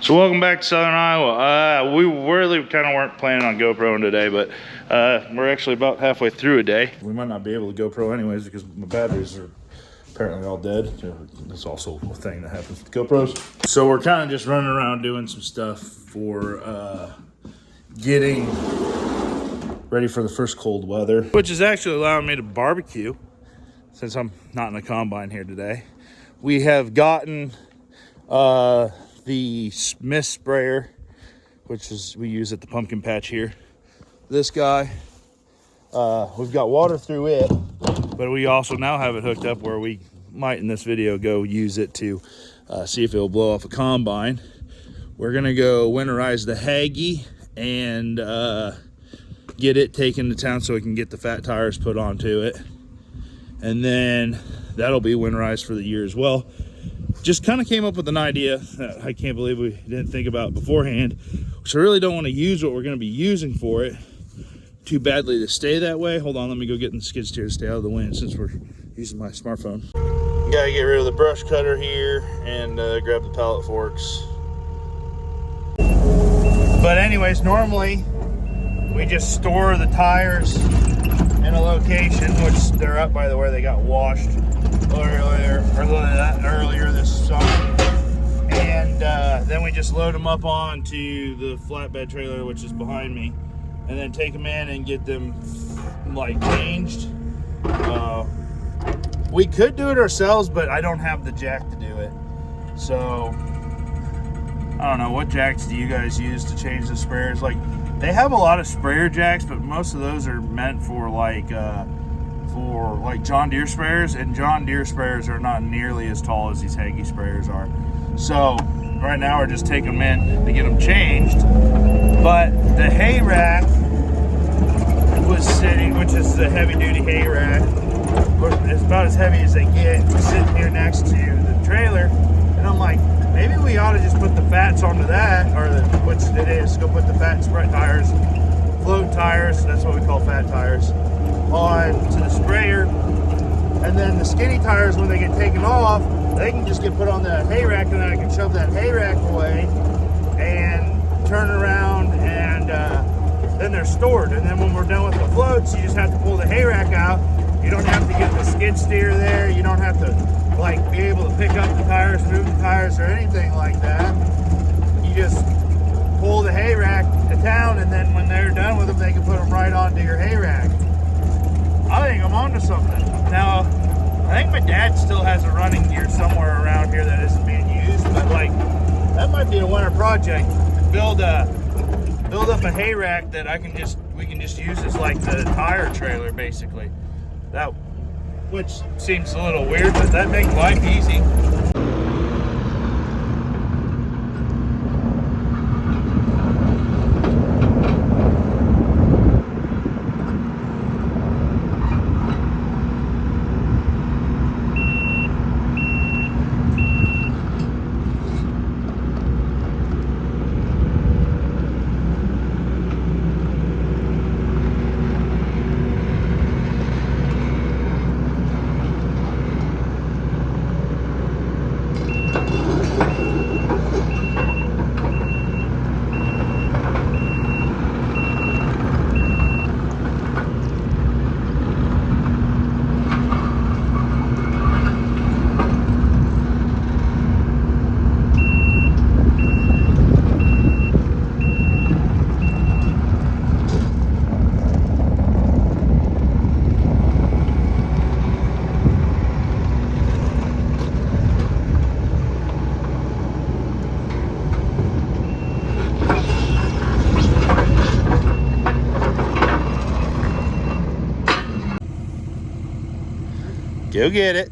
So welcome back to Southern Iowa. We really kind of weren't planning on GoProing today, but we're actually about halfway through a day. We might not be able to GoPro anyways because my batteries are apparently all dead. That's also a thing that happens with GoPros. So we're kind of just running around doing some stuff for getting ready for the first cold weather, which is actually allowing me to barbecue since I'm not in a combine here today. We have gotten the mist sprayer, which is we use at the pumpkin patch here. This guy, we've got water through it, but we also now have it hooked up where we might in this video go use it to see if it'll blow off a combine. We're gonna go winterize the Haggy and get it taken to town so we can get the fat tires put onto it, and then that'll be winterized for the year as well. Just kind of came up with an idea that I can't believe we didn't think about beforehand, which I really don't want to use what we're going to be using for it too badly to stay that way. Hold on, let me go get in the skid steer to stay out of the wind since we're using my smartphone. Gotta get rid of the brush cutter here and grab the pallet forks. But anyways, normally we just store the tires in a location, which they're up by the way they got washed earlier this summer, and then we just load them up onto the flatbed trailer, which is behind me, and then take them in and get them like changed. We could do it ourselves, but I don't have the jack to do it, so I don't know. What jacks do you guys use to change the sprayers? Like, they have a lot of sprayer jacks, but most of those are meant for like John Deere sprayers, and John Deere sprayers are not nearly as tall as these Haggy sprayers are. So right now we're just taking them in to get them changed. But the hay rack was sitting, which is the heavy duty hay rack, it's about as heavy as they get, was sitting here next to the trailer, and I'm like, maybe we ought to just put the fats onto that, or which it is, go put the fat sprint tires, float tires, that's what we call fat tires, on to the sprayer, and then the skinny tires, when they get taken off, they can just get put on the hay rack, and then I can shove that hay rack away and turn around, and then they're stored. And then when we're done with the floats, you just have to pull the hay rack out. You don't have to get the skid steer there. You don't have to like be able to pick up the tires, move the tires, or anything like that. You just pull the hay rack to town, and then when they're done with them, they can put them right onto your hay rack. I think I'm onto something. Now, I think my dad still has a running gear somewhere around here that isn't being used, but like, that might be a winter project. Build up a hay rack that we can just use as like the tire trailer, basically. That, which seems a little weird, but that makes life easy. Go get it.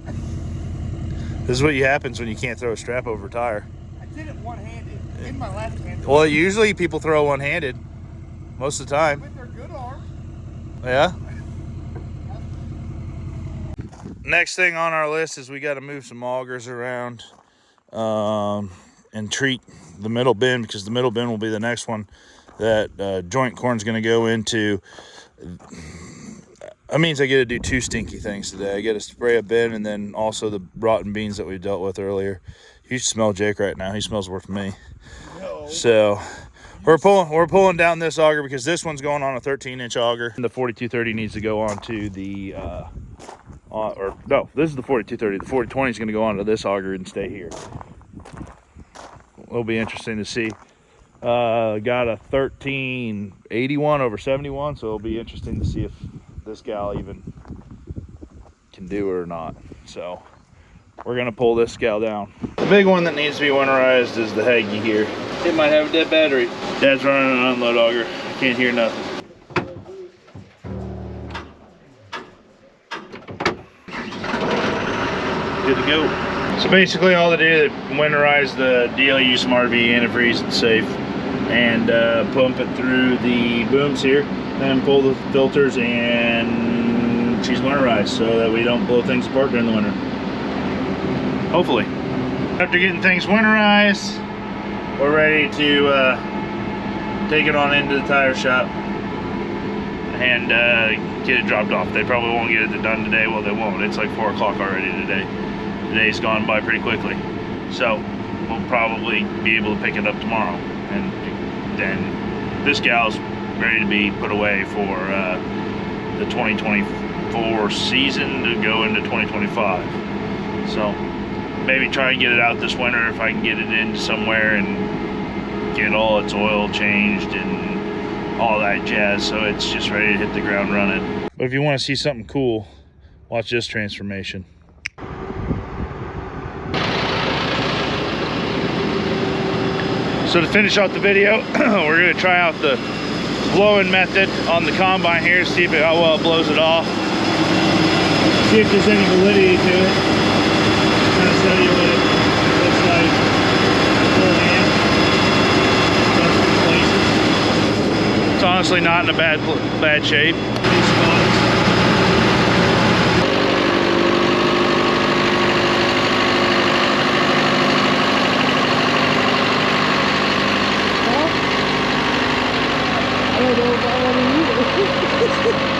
This is what happens when you can't throw a strap over a tire. I did it one-handed, in my left hand. Well, usually people throw one-handed, most of the time. But they're good arms. Yeah. Next thing on our list is we got to move some augers around and treat the middle bin, because the middle bin will be the next one that joint corn's going to go into. That means I get to do two stinky things today. I get to spray a bin, and then also the rotten beans that we dealt with earlier. You should smell Jake right now. He smells worse than me. No. So we're pulling down this auger because this one's going on a 13-inch auger. And the 4230 needs to go on to the this is the 4230. The 4020 is going to go onto this auger and stay here. It'll be interesting to see. Got a 1381 over 71, so it'll be interesting to see if this gal even can do it or not. So we're gonna pull this gal down. The big one that needs to be winterized is the Haggy here. It might have a dead battery. Dad's running an unload auger. Can't hear nothing. Good to go. So basically all they do is winterize the DLU Smart V antifreeze and safe, and pump it through the booms here, and pull the filters, and she's winterized so that we don't blow things apart during the winter. Hopefully. After getting things winterized, we're ready to take it on into the tire shop and get it dropped off. They probably won't get it done today. Well, they won't. It's like 4 o'clock already today. Today's gone by pretty quickly. So we'll probably be able to pick it up tomorrow. And then this gal's ready to be put away for the 2024 season to go into 2025. So maybe try and get it out this winter if I can get it into somewhere and get all its oil changed and all that jazz, so it's just ready to hit the ground running. But if you want to see something cool, watch this transformation. So to finish off the video, we're going to try out the blowing method on the combine here, see how well it blows it off. See if there's any validity to it. Kind of show you what it looks like beforehand. It's honestly not in a bad shape. These spots. I don't know if I want to use it.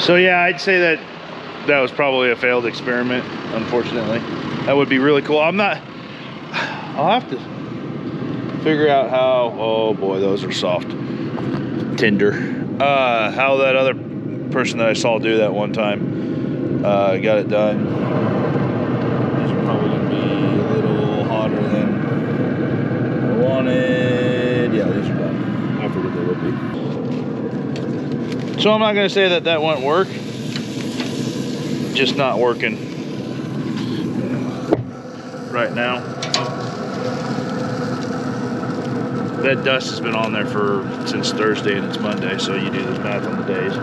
So yeah, I'd say that that was probably a failed experiment, unfortunately. That would be really cool. I'll have to figure out how, oh boy, those are soft. Tender. How that other person that I saw do that one time got it done. These are probably gonna be a little hotter than I wanted. Yeah, these are done. I figured they would be. So I'm not gonna say that that won't work. Just not working right now. That dust has been on there since Thursday and it's Monday, so you do this math on the days.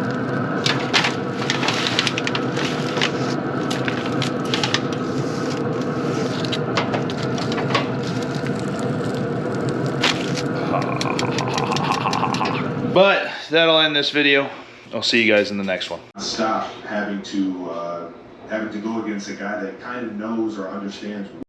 But that'll end this video. I'll see you guys in the next one. Stop having to go against a guy that kind of knows or understands